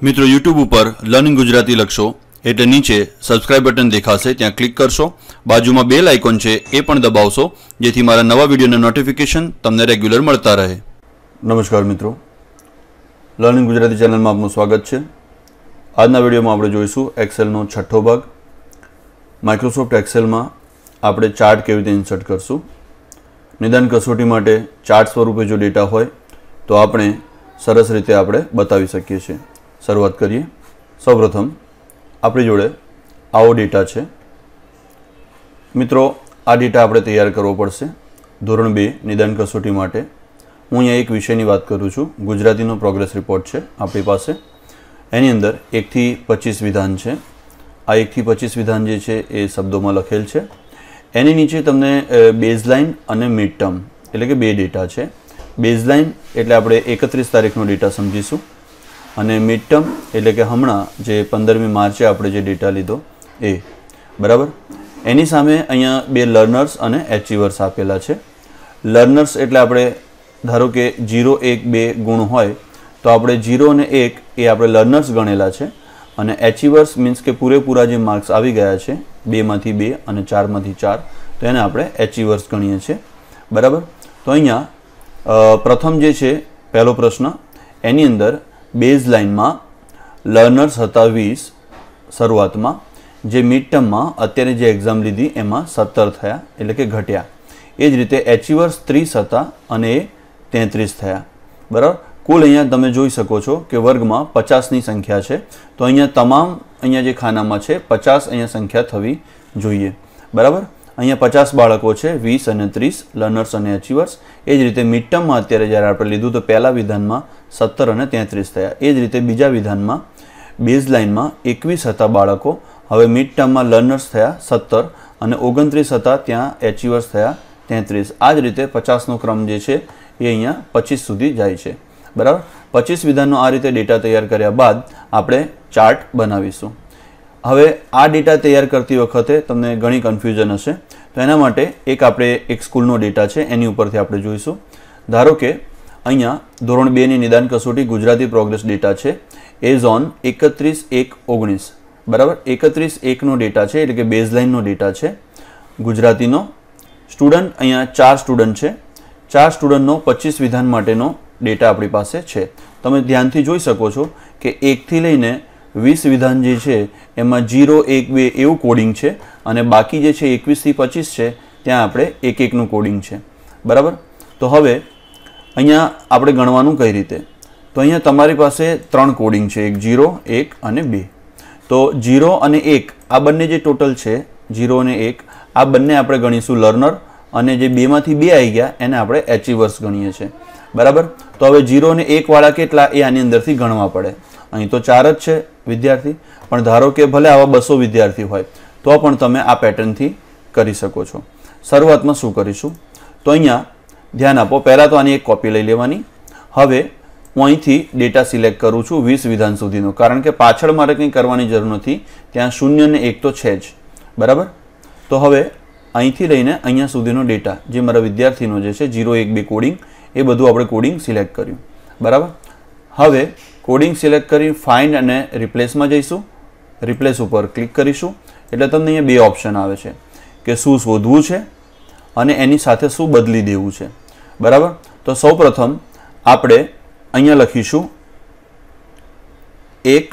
મિત્રો YouTube ઉપર learning Gujarati લખશો એટલે નીચે સબસ્ક્રાઇબ બટન દેખાશે, ત્યાં ક્લિક કરશો, બાજુમાં બેલ આઇકોન છે એ પણ દબાવશો જેથી મારા નવા વિડિયોના નોટિફિકેશન તમને રેગ્યુલર મળતા રહે। નમસ્કાર મિત્રો, લર્નિંગ ગુજરાતી ચેનલમાં આપનું સ્વાગત છે। આજના વિડિયોમાં આપણે જોઈશું એક્સેલનો છઠ્ઠો ભાગ। માઇક્રોસોફ્ટ એક્સેલમાં આપણે ચાર્ટ કેવી રીતે ઇન્સર્ટ કરશું। નિદાન કસોટી માટે ચાર્ટ સ્વરૂપે જો ડેટા હોય તો આપણે સરસ રીતે આપણે બતાવી શકીએ છીએ। શરૂઆત કરીએ। સૌપ્રથમ આપણી જોડે આવો ડેટા છે। મિત્રો આ ડેટા આપણે તૈયાર કરવો પડશે ધોરણ 2 નિદાન કસોટી માટે। હું અહીંયા એક વિષયની વાત કરું છું, ગુજરાતીનો પ્રોગ્રેસ રિપોર્ટ છે આપણી પાસે। એની અંદર 1 થી 25 વિધાન છે। આ 1 થી 25 વિધાન જે છે એ શબ્દોમાં લખેલ છે। એની નીચે તમને બેઝલાઇન અને મિડ ટર્મ એટલે કે બે ડેટા છે। બેઝલાઇન એટલે આપણે 31 તારીખનો ડેટા સમજીશું અને મિડ ટર્મ એટલે કે હમણાં જે 15મી માર્ચે આપણે જે ડેટા લીધો એ બરાબર। એની સામે અહીંયા બે લર્નર્સ અને એચીવર્સ આપેલા છે। લર્નર્સ એટલે આપણે ધારો કે 0, 1, 2 ગુણ હોય તો આપણે 0 અને 1 એ આપણે લર્નર્સ ગણેલા છે અને એચીવર્સ મીન્સ કે પૂરેપૂરા જે માર્ક્સ આવી ગયા છે 2 માંથી 2 અને 4 માંથી 4 તો એને આપણે એચીવર્સ ગણીએ છીએ બરાબર। તો અહીંયા પ્રથમ જે છે પહેલો પ્રશ્ન એની અંદર બેઝલાઇનમાં લર્નર્સ હતા 20 શરૂઆતમાં, જે મિડ ટર્મમાં અત્યારે જે એક્ઝામ લીધી એમાં 17 થયા એટલે કે ઘટ્યા। એ જ રીતે એચીવર્સ 30 હતા અને એ 33 થયા બરાબર। કુલ અહીંયા તમે જોઈ શકો છો કે વર્ગમાં 50ની સંખ્યા છે તો અહીંયા તમામ અહીંયા જે ખાનામાં છે 50 અહીંયા સંખ્યા થવી જોઈએ બરાબર। અહીંયા 50 બાળકો છે, 20 અને 30 લર્નર્સ અને એચીવર્સ। એ જ રીતે મિડ ટર્મમાં અત્યારે જ્યારે આપણે લીધું તો પહેલા વિધાનમાં 17 અને 33 થયા। એ જ રીતે બીજા વિધાનમાં બેઝલાઇનમાં 21 હતા બાળકો, હવે મિડ ટર્મમાં લર્નર્સ થયા 17 અને 29 હતા, ત્યાં એચીવર્સ થયા 33। આ જ રીતે 50નો ક્રમ જે છે એ અહીંયા 25 સુધી જાય છે બરાબર। 25 વિધાનનો આ રીતે ડેટા તૈયાર કર્યા બાદ આપણે ચાર્ટ બનાવીશું। હવે આ ડેટા તૈયાર કરતી વખતે તમને ઘણી કન્ફ્યુઝન હશે તો એના માટે એક સ્કૂલનો ડેટા છે એની ઉપરથી આપણે જોઈશું। ધારો કે અહીંયા ધોરણ 2 ની નિદાન કસોટી ગુજરાતી પ્રોગ્રેસ ડેટા છે એઝ ઓન 31/1/19 બરાબર। 31/1નો ડેટા છે એટલે કે બેઝલાઇનનો ડેટા છે ગુજરાતીનો। સ્ટુડન્ટ અહીંયા 4 સ્ટુડન્ટ છે, 4 સ્ટુડન્ટનો 25 વિધાન માટેનો ડેટા આપણી પાસે છે। તમે ધ્યાનથી જોઈ શકો છો કે 1 થી લઈને 20 વિધાન જે છે એમાં 0, 1, 2 એવું કોડિંગ છે અને બાકી જે છે 21 થી 25 છે ત્યાં આપણે 1, 1નું કોડિંગ છે બરાબર। તો હવે અહીંયા આપણે ગણવાનું કઈ રીતે, તો અહીંયા તમારી પાસે 3 કોડિંગ છે, એક 0, 1 અને 2। તો 0 અને 1 આ બંને જે ટોટલ છે 0 અને 1 આ બંને આપણે ગણીશું લર્નર અને જે 2 માંથી 2 આવી ગયા એને આપણે એચીવર્સ ગણીએ છીએ બરાબર। તો હવે 0 અને 1 વાળા કેટલા એ આની અંદરથી ગણવા પડે। અહીં તો 4 જ છે વિદ્યાર્થી, પણ ધારો કે ભલે આવા 200 વિદ્યાર્થી હોય તો પણ તમે આ પેટર્નથી કરી શકો છો। શરૂઆતમાં શું કરીશું તો અહીંયા ધ્યાન આપો, પહેલાં તો આની એક કોપી લઈ લેવાની। હવે હું અહીંથી ડેટા સિલેક્ટ કરું છું 20 વિધાન સુધીનો, કારણ કે પાછળ મારે કંઈ કરવાની જરૂર નથી, ત્યાં 0 અને 1 તો છે જ બરાબર। તો હવે અહીંથી લઈને અહીંયા સુધીનો ડેટા જે મારા વિદ્યાર્થીનો જે છે 0, 1, 2 કોડિંગ એ બધું આપણે કોડિંગ સિલેક્ટ કર્યું બરાબર। હવે કોડિંગ સિલેક્ટ કરી ફાઇન્ડ અને રિપ્લેસમાં જઈશું, રિપ્લેસ ઉપર ક્લિક કરીશું એટલે તમને અહીંયા બે ઓપ્શન આવે છે કે શું શોધવું છે અને એની સાથે શું બદલી દેવું છે બરાબર। તો સૌપ્રથમ આપણે અહીંયા લખીશું 1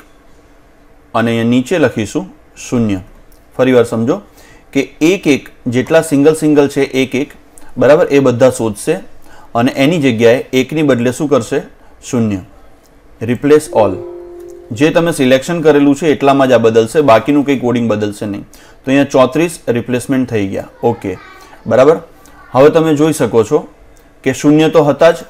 અને અહીંયા નીચે લખીશું 0। ફરીવાર સમજો કે 1, 1 જેટલા સિંગલ છે 1, 1 બરાબર એ બધા શોધશે અને એની જગ્યાએ 1ની બદલે શું કરશે 0। રિપ્લેસ ઓલ, જે તમે સિલેક્શન કરેલું છે એટલામાં જ આ બદલશે, બાકીનું કંઈ કોડિંગ બદલશે નહીં। તો અહીંયા 34 રિપ્લેસમેન્ટ થઈ ગયા, ઓકે બરાબર। હવે તમે જોઈ શકો છો કે 0 તો હતા જ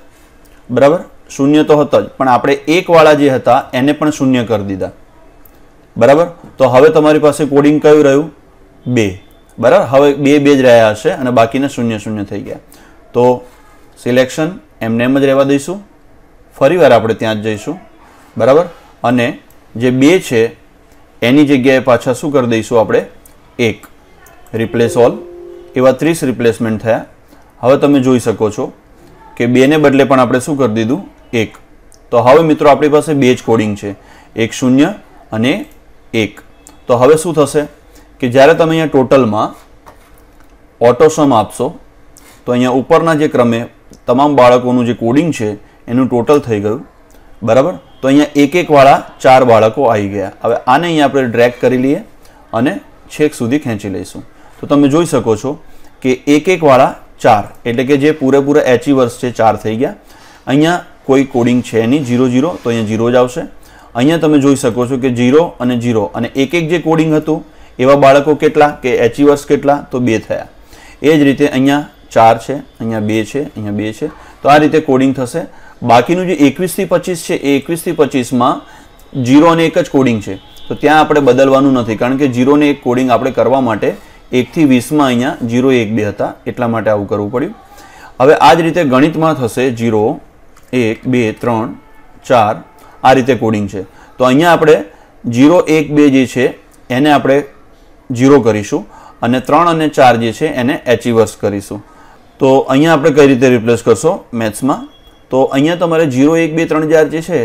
બરાબર, 0 તો હતા જ, પણ આપણે 1 વાળા જે હતા એને પણ 0 કરી દીધા બરાબર। તો હવે તમારી પાસે કોડિંગ કયું રહ્યું 2 બરાબર। હવે 2 જ રહ્યા હશે અને બાકીના 0, 0 થઈ ગયા। તો સિલેક્શન એમને એમ જ રહેવા દઈશું, ફરીવાર આપણે ત્યાં જ જઈશું બરાબર અને જે 2 છે એની જગ્યાએ પાછા શું કરી દઈશું આપણે 1। રિપ્લેસ ઓલ, એવા 30 રિપ્લેસમેન્ટ થયા। હવે તમે જોઈ શકો છો કે 2ને બદલે પણ આપણે શું કરી દીધું 1। તો હવે મિત્રો આપણી પાસે બે જ કોડિંગ છે, એક શૂન્ય અને એક. તો હવે શું થશે કે જ્યારે તમે અહીંયા ટોટલમાં ઓટોસમ આપશો તો અહીંયા ઉપરના જે ક્રમે તમામ બાળકોનું જે કોડિંગ છે એનું ટોટલ થઈ ગયું, બરાબર. તો અહીંયા એક એક વાળા 4 બાળકો આવી ગયા. હવે આને અહીંયા આપણે ડ્રેગ કરી લઈએ અને છેક સુધી ખેંચી લઈશું. તો તમે જોઈ શકો છો કે એક એક વાળા 4 એટલે કે જે પૂરેપૂરા એચિવર્સ છે 4 થઈ ગયા. અહીંયા કોઈ કોડિંગ છે નહીં, 0 0, તો અહીંયા 0 જ આવશે. અહીંયા તમે જોઈ શકો છો કે 0 અને 0 અને એક એક જે કોડિંગ હતું એવા બાળકો કેટલા કે એચિવર્સ કેટલા, તો 2 થયા. એ જ રીતે અહીંયા 4 છે, અહીંયા 2 છે, અહીંયા 2 છે. તો આ રીતે કોડિંગ થશે. બાકીનું જે 21 થી 25 છે એ 21 થી 25માં 0 અને 1 જ કોડિંગ છે. તો ત્યાં આપણે બદલવાનું નથી, કારણ કે 0 ને 1 કોડિંગ આપણે કરવા માટે 1 થી 20માં અહીંયા 0 1 2 હતા, એટલા માટે આવું કરવું પડ્યું. હવે આ જ રીતે ગણિતમાં થશે 0 1 2 3 4 આ રીતે કોડિંગ છે. તો અહીંયા આપણે 0 1 2 જે છે એને આપણે 0 કરીશું અને 3 અને 4 જે છે એને એચિવર્સ કરીશું. તો અહીંયા આપણે કઈ રીતે રિપ્લેસ કરશો મેથ્સમાં, તો અહીંયા તમારે 0 1 2 3 4 જે છે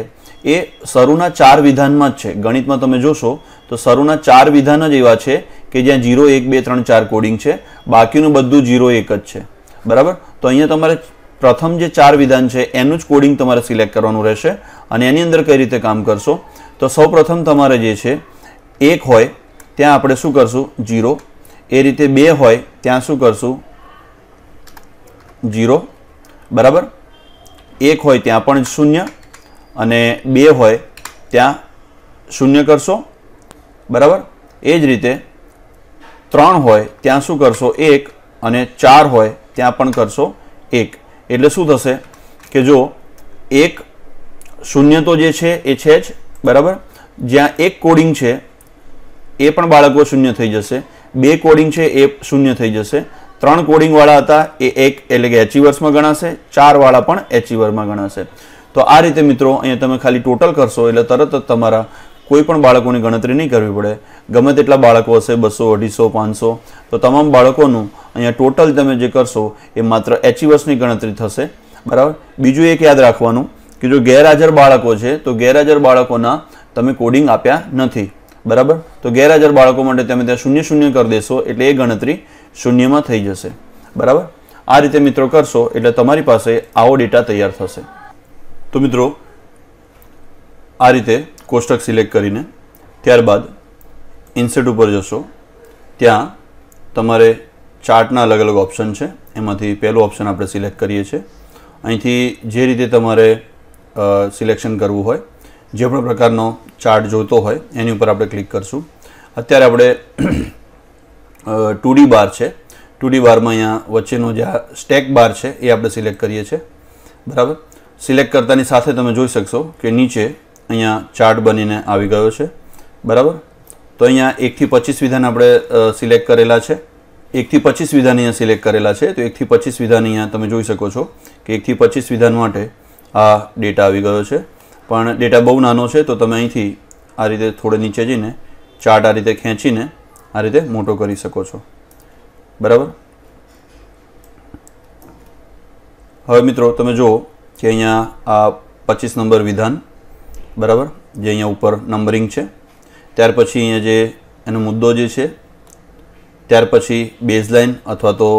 એ શરૂના 4 વિધાનમાં જ છે. ગણિતમાં તમે જોશો તો શરૂના 4 વિધાન જ એવા છે કે જ્યાં 0 1 2 3 4 કોડિંગ છે, બાકીનું બધું 0 1 જ છે, બરાબર. તો અહીંયા તમારે પ્રથમ જે 4 વિધાન છે એનું જ કોડિંગ તમારે સિલેક્ટ કરવાનું રહેશે. અને એની અંદર કઈ રીતે કામ કરશો, તો સૌપ્રથમ તમારે જે છે 1 હોય ત્યાં આપણે શું કરશું 0, એ રીતે 2 હોય ત્યાં શું કરશું 0, બરાબર. 1 હોય ત્યાં પણ 0 અને 2 હોય ત્યાં 0 કરશો, બરાબર. એ જ રીતે 3 હોય ત્યાં શું કરશો 1 અને 4 હોય ત્યાં પણ કરશો 1. એટલે શું થશે કે જો 1 0 તો જે છે એ છે જ, બરાબર. જ્યાં 1 કોડિંગ છે એ પણ બાળકો 0 થઈ જશે, 2 કોડિંગ છે એ 0 થઈ જશે, 3 કોડિંગ વાળા હતા એ 1 એટલે કે એચિવર્સમાં ગણાશે, 4 વાળા પણ એચિવરમાં ગણાશે. તો આ રીતે મિત્રો અહીંયા તમે ખાલી ટોટલ કરશો એટલે તરત જ તમારા કોઈ પણ બાળકોની ગણતરી નહીં કરવી પડે. ગમે તેટલા બાળકો હશે 200 250 500, તો તમામ બાળકોનું અહીંયા ટોટલ તમે જે કરશો એ માત્ર એચિવર્સની ગણતરી થશે, બરાબર. બીજું એક યાદ રાખવાનું કે જો ગેરહાજર બાળકો છે તો ગેરહાજર બાળકોના તમે કોડિંગ આપ્યા નથી, બરાબર. તો ગેરહાજર બાળકો માટે તમે ત્યાં 0 0 કરી દેશો એટલે એ ગણતરી 0માં થઈ જશે, બરાબર. આ રીતે મિત્રો કરશો એટલે તમારી પાસે આવો ડેટા તૈયાર થશે. તો મિત્રો આ રીતે કોષ્ટક સિલેક્ટ કરીને ત્યારબાદ ઇન્સર્ટ ઉપર જશો. ત્યાં તમારે ચાર્ટના અલગ અલગ ઓપ્શન છે, એમાંથી પહેલું ઓપ્શન આપણે સિલેક્ટ કરીએ છીએ. અહીંથી જે રીતે તમારે સિલેક્શન કરવું હોય, જે પણ પ્રકારનો ચાર્ટ જોઈતો હોય એની ઉપર આપણે ક્લિક કરશું. અત્યારે આપણે 2D બાર છે, 2D બારમાં અહીંયા વચ્ચેનો જે સ્ટેક બાર છે એ આપણે સિલેક્ટ કરીએ છીએ, બરાબર. સિલેક્ટ કરતાની સાથે તમે જોઈ શકશો કે નીચે અહીંયા ચાર્ટ બનીને આવી ગયો છે, બરાબર. તો અહીંયા 1 થી 25 વિધાન આપણે સિલેક્ટ કરેલા છે, 1 થી 25 વિધાન અહીંયા સિલેક્ટ કરેલા છે. તો 1 થી 25 વિધાન અહીંયા તમે જોઈ શકો છો કે 1 થી 25 વિધાન માટે આ ડેટા આવી ગયો છે. પણ ડેટા બહુ નાનો છે તો તમે અહીંથી આ રીતે થોડે નીચે જઈને ચાર્ટ આ રીતે ખેંચીને આ રીતે મોટો કરી શકો છો, બરાબર. હવે મિત્રો તમે જુઓ કે અહીંયા આ 25 નંબર વિધાન, બરાબર, જે અહીંયા ઉપર નંબરિંગ છે. ત્યાર પછી અહીંયા જે એનો મુદ્દો જે છે, ત્યાર પછી બેઝલાઇન અથવા તો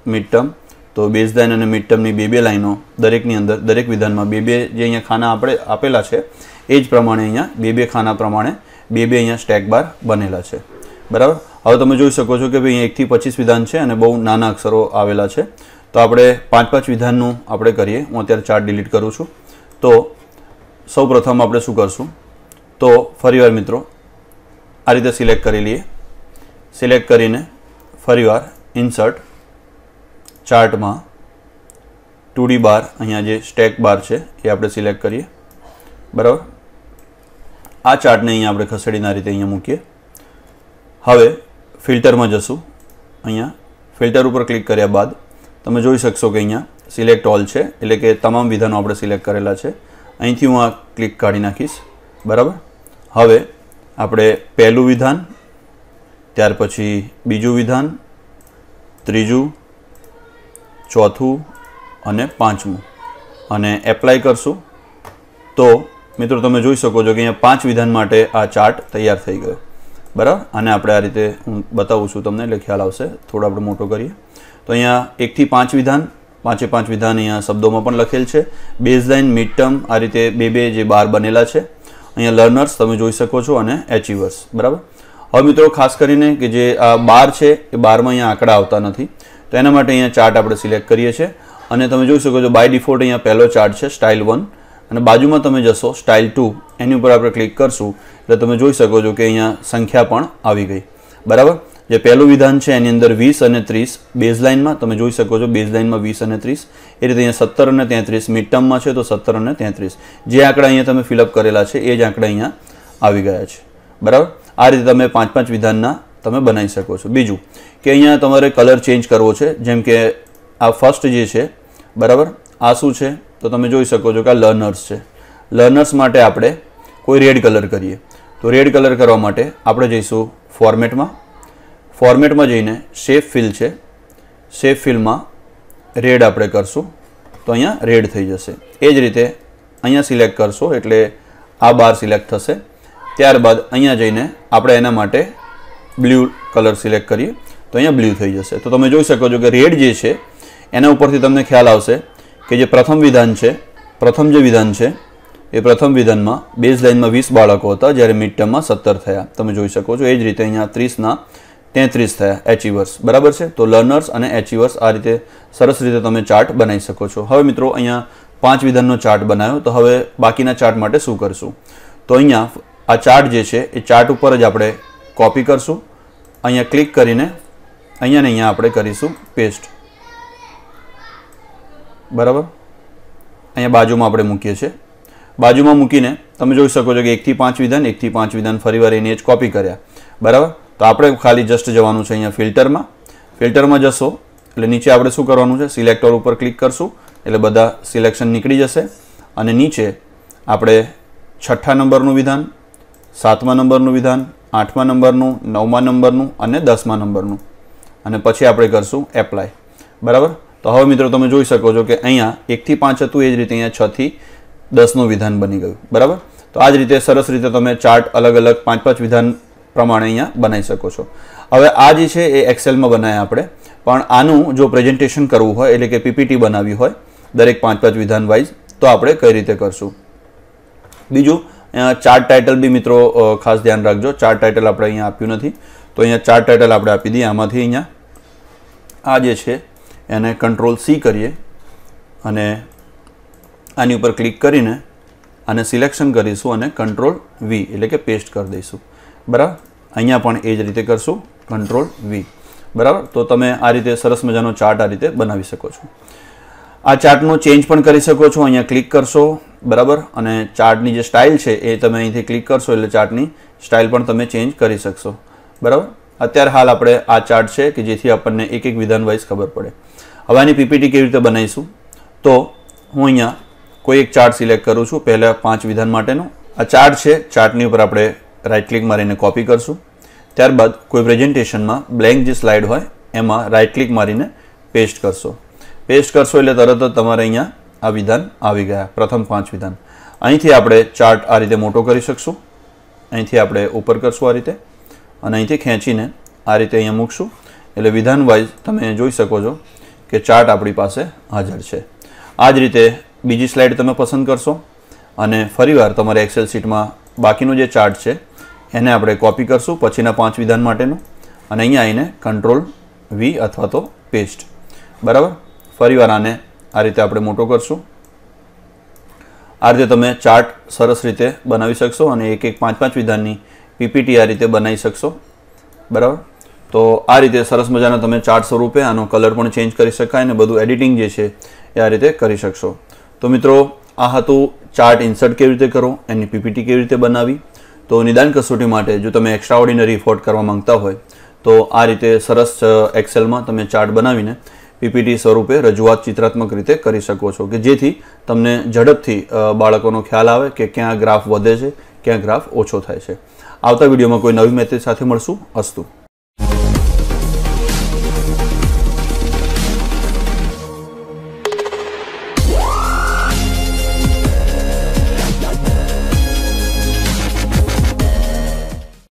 મિડ ટર્મ. તો બેઝલાઇન અને મિડ ટર્મની 2 લાઈનો દરેકની અંદર, દરેક વિધાનમાં 2 જે અહીંયા ખાના આપણે આપેલા છે એ જ પ્રમાણે અહીંયા 2 ખાના પ્રમાણે 2 અહીંયા સ્ટેક બાર બનેલા છે, બરાબર. હવે તમે જોઈ શકો છો કે ભાઈ અહીંયા 1 થી 25 વિધાન છે અને બહુ નાના અક્ષરો આવેલા છે. તો આપણે 5 વિધાનનું આપણે કરીએ. હું અત્યારે ચાર્ટ ડિલીટ કરું છું. તો સૌ પ્રથમ આપણે શું કરશું, તો ફરીવાર મિત્રો આ રીતે સિલેક્ટ કરી લઈએ. સિલેક્ટ કરીને ફરીવાર ઇન્સર્ટ ચાર્ટમાં 2D બાર, અહીંયા જે સ્ટેક બાર છે એ આપણે સિલેક્ટ કરીએ, બરાબર. આ ચાર્ટને અહીંયા આપણે ખસેડીને આ રીતે અહીંયા મૂકીએ. હવે ફિલ્ટરમાં જશું. અહીંયા ફિલ્ટર ઉપર ક્લિક કર્યા બાદ તમે જોઈ શકશો કે અહીંયા સિલેક્ટ ઓલ છે, એટલે કે તમામ વિધાનો આપણે સિલેક્ટ કરેલા છે. અહીંથી હું આ ક્લિક કાઢી નાખીશ, બરાબર. હવે આપણે પહેલું વિધાન, ત્યાર પછી બીજું વિધાન, ત્રીજું, ચોથું અને પાંચમું અને એપ્લાય કરશું. તો મિત્રો તમે જોઈ શકો છો કે અહીંયા 5 વિધાન માટે આ ચાર્ટ તૈયાર થઈ ગયો, બરાબર. આને આપણે આ રીતે હું બતાવું છું તમને એટલે ખ્યાલ આવશે. થોડો આપણે મોટો કરીએ તો અહીંયા 1 થી 5 વિધાન, 5 વિધાન અહીંયા શબ્દોમાં પણ લખેલ છે. બેઝલાઇન, મિડ ટર્મ, આ રીતે બે જે બાર બનેલા છે. અહીંયા લર્નર્સ તમે જોઈ શકો છો અને એચિવર્સ, બરાબર. હવે મિત્રો ખાસ કરીને કે જે આ બાર છે એ બારમાં અહીંયા આંકડા આવતા નથી, તો એના માટે અહીંયા ચાર્ટ આપણે સિલેક્ટ કરીએ છીએ અને તમે જોઈ શકો છો બાય ડિફોલ્ટ અહીંયા પહેલો ચાર્ટ છે સ્ટાઇલ 1 અને બાજુમાં તમે જશો સ્ટાઇલ 2, એની ઉપર આપણે ક્લિક કરશું એટલે તમે જોઈ શકો છો કે અહીંયા સંખ્યા પણ આવી ગઈ, બરાબર. જે પહેલું વિધાન છે એની અંદર 20 અને 30 બેઝલાઇનમાં તમે જોઈ શકો છો, બેઝલાઇનમાં 20 અને 30, એ રીતે અહીંયા 17 અને 33 મિડ ટર્મમાં છે તો 17 અને 33 જે આંકડા અહીંયા તમે ફિલઅપ કરેલા છે એ જ આંકડા અહીંયા આવી ગયા છે, બરાબર. આ રીતે તમે 5 વિધાનના તમે બનાવી શકો છો. બીજું કે અહીંયા તમારે કલર ચેન્જ કરવો છે, જેમ કે આ ફર્સ્ટ જે છે, બરાબર, આ શું છે તો તમે જોઈ શકો છો કે આ લર્નર્સ છે. લર્નર્સ માટે આપણે કોઈ રેડ કલર કરીએ તો રેડ કલર કરવા માટે આપણે જઈશું ફોર્મેટમાં જઈને શેપ ફિલ છે, શેપ ફિલમાં રેડ આપણે કરશું તો અહીંયા રેડ થઈ જશે. એ જ રીતે અહીંયા સિલેક્ટ કરશો એટલે આ બાર સિલેક્ટ થશે. ત્યારબાદ અહીંયા જઈને આપણે એના માટે બ્લુ કલર સિલેક્ટ કરીએ તો અહીંયા બ્લુ થઈ જશે. તો તમે જોઈ શકો છો કે રેડ જે છે એના ઉપરથી તમને ખ્યાલ આવશે કે જે પ્રથમ વિધાન છે, પ્રથમ જે વિધાન છે એ પ્રથમ વિધાનમાં બેઝ લાઇનમાં 20 બાળકો હતા, જ્યારે મિડ ટર્મમાં 17 થયા. તમે જોઈ શકો છો. એ જ રીતે અહીંયા 30ના 33 થયા એચિવર્સ, બરાબર છે. તો લર્નર્સ અને એચિવર્સ આ રીતે સરસ રીતે તમે ચાર્ટ બનાવી શકો છો. હવે મિત્રો અહીંયા 5 વિધાનનો ચાર્ટ બનાવ્યો, તો હવે બાકીના ચાર્ટ માટે શું કરશું? તો અહીંયા આ ચાર્ટ જે છે એ ચાર્ટ ઉપર જ આપણે કોપી કરશું. અહીંયા ક્લિક કરીને અહીંયા ને અહીંયા આપણે કરીશું પેસ્ટ, બરાબર. અહીંયા બાજુમાં આપણે મૂકીએ છીએ. બાજુમાં મૂકીને તમે જોઈ શકો છો કે 1 થી 5 વિધાન, 1 થી 5 વિધાન ફરીવાર એને જ કોપી કર્યા, બરાબર. તો આપણે ખાલી જસ્ટ જવાનું છે અહીંયા ફિલ્ટરમાં જશો એટલે નીચે આપણે શું કરવાનું છે, સિલેક્ટર ઉપર ક્લિક કરશું એટલે બધા સિલેક્શન નીકળી જશે અને નીચે આપણે 6થા નંબરનું વિધાન, 7મા નંબરનું વિધાન, 8મા નંબરનું, 9મા નંબરનું અને 10મા નંબરનું અને પછી આપણે કરશું એપ્લાય, બરાબર. તો હવે મિત્રો તમે જોઈ શકો છો કે અહીંયા 1 થી 5 હતું, એ જ રીતે અહીંયા 6 થી 10નું વિધાન બની ગયું, બરાબર. તો આ જ રીતે સરસ રીતે તમે ચાર્ટ અલગ અલગ 5 વિધાન પ્રમાણે અહીંયા બનાવી શકો છો. હવે આ જે છે એ એક્સેલમાં બનાવ્યા આપણે, પણ આનું જો પ્રેઝન્ટેશન કરવું હોય એટલે કે પીપીટી બનાવવી હોય દરેક 5 વિધાન વાઇઝ તો આપણે કઈ રીતે કરશું. બીજું ચાર્ટ ટાઇટલ બી મિત્રો ખાસ ધ્યાન રાખજો. ચાર્ટ ટાઇટલ આપણે અહીંયા આપ્યું નથી, તો અહીંયા ચાર્ટ ટાઇટલ આપણે આપી દઈએ. આમાંથી અહીંયા આ જે છે એને Ctrl+C કરીએ અને આની ઉપર ક્લિક કરીને આને સિલેક્શન કરીશું અને Ctrl+V એટલે કે પેસ્ટ કરી દઈશું, બરાબર. અહીંયા પણ એ જ રીતે કરશું Ctrl+V, બરાબર. તો તમે આ રીતે સરસ મજાનો ચાર્ટ આ રીતે બનાવી શકો છો. આ ચાર્ટનો ચેન્જ પણ કરી શકો છો. અહીંયા ક્લિક કરશો, બરાબર, અને ચાર્ટની જે સ્ટાઇલ છે એ તમે અહીંથી ક્લિક કરશો એટલે ચાર્ટની સ્ટાઇલ પણ તમે ચેન્જ કરી શકશો, બરાબર. અત્યારે હાલ આપણે આ ચાર્ટ છે કે જેથી આપણને એક વિધાન વાઇઝ ખબર પડે. હવે આની પીપીટી કેવી રીતે બનાવીશું તો હું અહીંયા કોઈ એક ચાર્ટ સિલેક્ટ કરું છું, પહેલા 5 વિધાન માટેનો આ ચાર્ટ છે. ચાર્ટની ઉપર આપણે રાઇટ ક્લિક મારીને કોપી કરશું. ત્યારબાદ કોઈ પ્રેઝન્ટેશનમાં બ્લેન્ક જે સ્લાઇડ હોય એમાં રાઇટ ક્લિક મારીને પેસ્ટ કરશો. પેસ્ટ કરશો એટલે તરત જ તમારે અહીંયા આ વિધાન આવી ગયા, પ્રથમ 5 વિધાન. અહીંથી આપણે ચાર્ટ આ રીતે મોટો કરી શકશું. અહીંથી આપણે ઉપર કરશું આ રીતે અને અહીંથી ખેંચીને આ રીતે અહીંયા મૂકશું એટલે વિધાન વાઇઝ તમે જોઈ શકો છો કે ચાર્ટ આપણી પાસે હાજર છે. આ જ રીતે બીજી સ્લાઇડ તમે પસંદ કરશો અને ફરીવાર તમારે એક્સેલ શીટમાં બાકીનો જે ચાર્ટ છે એને આપણે કોપી કરશું પછીના 5 વિધાન માટેનું અને અહીંયા આવીને Ctrl+V અથવા તો પેસ્ટ, બરાબર. ફરીવાર આને આ રીતે આપણે મોટો કરશું. આ રીતે તમે ચાર્ટ સરસ રીતે બનાવી શકશો અને એક 5 વિધાનની પીપીટી આ રીતે બનાવી શકશો, બરાબર. તો આ રીતે સરસ મજાના તમે ચાર્ટ સ્વરૂપે આનો કલર પણ ચેન્જ કરી શકાય અને બધું એડિટિંગ જે છે એ આ રીતે કરી શકશો. તો મિત્રો આ હતું ચાર્ટ ઇન્સર્ટ કેવી રીતે કરો, એની પીપીટી કેવી રીતે બનાવી. તો નિદાન કસોટી માટે જો તમે એક્સ્ટ્રા ઓર્ડિનરી એફર્ટ કરવા માંગતા હોય તો આ રીતે સરસ એક્સેલમાં તમે ચાર્ટ બનાવીને પીપીટી સ્વરૂપે રજૂઆત ચિત્રાત્મક રીતે કરી શકો છો કે જેથી તમને ઝડપથી બાળકોનો ખ્યાલ આવે કે ક્યાં ગ્રાફ વધે છે, ક્યાં ગ્રાફ ઓછો થાય છે. આવતા વિડીયોમાં કોઈ નવી મેથડ સાથે મળશું. અસ્તુ.